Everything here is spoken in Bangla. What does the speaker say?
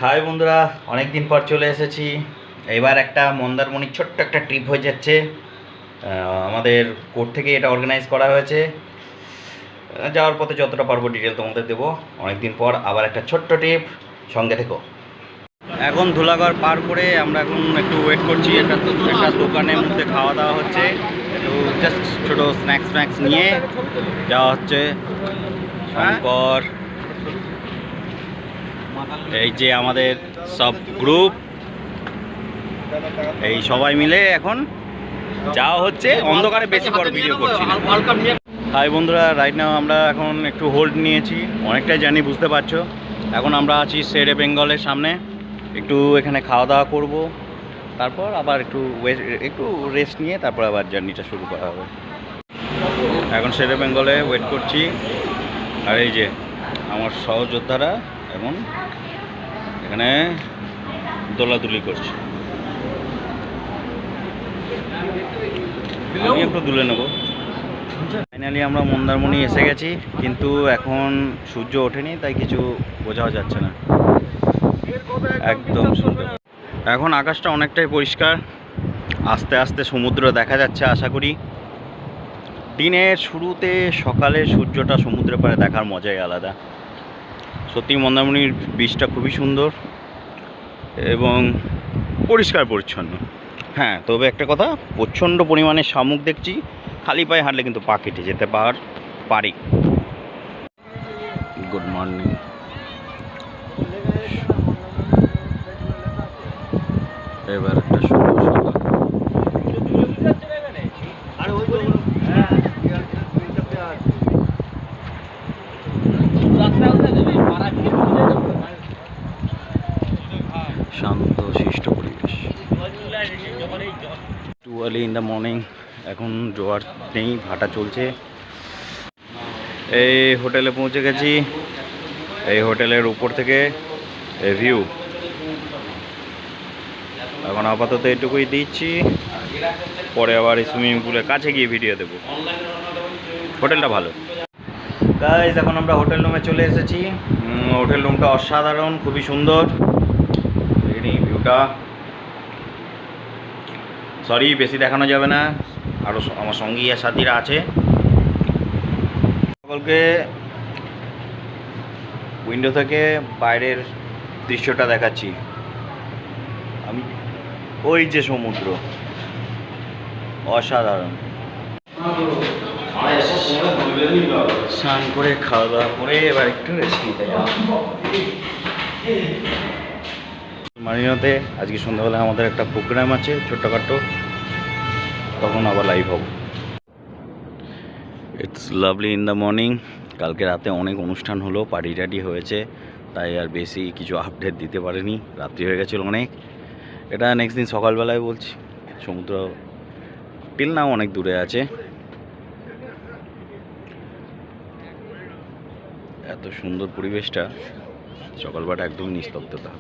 হাই বন্ধুরা, অনেক দিন পর চলে এসেছি। এবার একটা মন্দারমণির ছোট্ট একটা ট্রিপ হয়ে যাচ্ছে। আমাদের কোর্ট থেকে এটা অর্গানাইজ করা হয়েছে। যাওয়ার পথে যতটা পারবো ডিটেল তোমাদের দেবো। অনেক দিন পর আবার একটা ছোট্ট ট্রিপ, সঙ্গে থেকো। এখন ধুলাগড় পার করে আমরা এখন একটু ওয়েট করছি। একটা দোকানের মধ্যে খাওয়া দাওয়া হচ্ছে, একটু জাস্ট ছোটো স্ন্যাক্স নিয়ে যাওয়া হচ্ছে। শঙ্কর, এই যে আমাদের সব গ্রুপ, এই সবাই মিলে এখন যাওয়া হচ্ছে। অন্ধকারে বেশি বড় ভিডিও করছি। হাই বন্ধুরা, রাইট নাও আমরা এখন একটু হোল্ড নিয়েছি, অনেকটাই জানি বুঝতে পারছো। এখন আমরা আছি শেরে বেঙ্গলের সামনে, একটু এখানে খাওয়া দাওয়া করব, তারপর আবার একটু রেস্ট নিয়ে তারপর আবার জার্নিটা শুরু করা হবে। এখন শেরে বেঙ্গলে ওয়েট করছি। আর এই যে আমার সহযোদ্ধারা এখন এখানে দোলাদুলি করছে, আমি একটু দুলে নেব। ফাইনালি আমরা মন্দারমণি এসে গেছি, কিন্তু এখন সূর্য ওঠেনি, তাই কিছু বোঝাও যাচ্ছে না। একদম সুন্দর। এখন আকাশটা অনেকটাই পরিষ্কার, আস্তে আস্তে সমুদ্র দেখা যাচ্ছে আশা করি। দিনের শুরুতে সকালে সূর্যটা সমুদ্রের পাড়ে দেখার মজাই আলাদা। সত্যি মন্দারমণির বীচটা খুবই সুন্দর এবং পরিষ্কার পরিচ্ছন্ন। হ্যাঁ, তবে একটা কথা, প্রচণ্ড পরিমাণে শামুক দেখছি। খালি পায়ে হাঁটলে কিন্তু পা কেটে যেতে পারি। Good morning. এবার একটা সুন্দর সকাল। শান্ত শিষ্ট পরিবেশ। Too early in the morning. এখন জোয়ার নেই, ভাটা চলছে। এই হোটেলে পৌঁছে গেছি। এই হোটেলের উপর থেকে ভিউ। এখন আপাতত এটুকুই দিচ্ছি, পরে আবার এই সুইমিং পুলের কাছে গিয়ে ভিডিও দেবো। হোটেলটা ভালো। গাইস, এখন আমরা হোটেল রুমে চলে এসেছি। হোটেল রুমটা অসাধারণ, খুবই সুন্দর। এই ভিউটা, সরি বেশি দেখানো যাবে না, আরও আমার সঙ্গী আর সাথীরা আছে। সকলকে উইন্ডো থেকে বাইরের দৃশ্যটা দেখাচ্ছি। আমি ওই যে সমুদ্র, অসাধারণ। স্নান করে খাওয়া দাওয়া করে এবার একটু রেস্ট নিতে যাওয়া। মারিনাতে আজকে সন্ধ্যাবেলা আমাদের একটা প্রোগ্রাম আছে ছোট্টখাটো, তখন আবার লাইভ হব। It's lovely in the morning. কালকে রাতে অনেক অনুষ্ঠান হলো, পার্টি টাটি হয়েছে, তাই আর বেশি কিছু আপডেট দিতে পারিনি, রাত্রি হয়ে গেছিলো অনেক। এটা নেক্সট দিন সকালবেলায় বলছি। সমুদ্র টিল নাও অনেক দূরে আছে। এত সুন্দর পরিবেশটা, সকালবেলাটা একদমই নিস্তব্ধতা।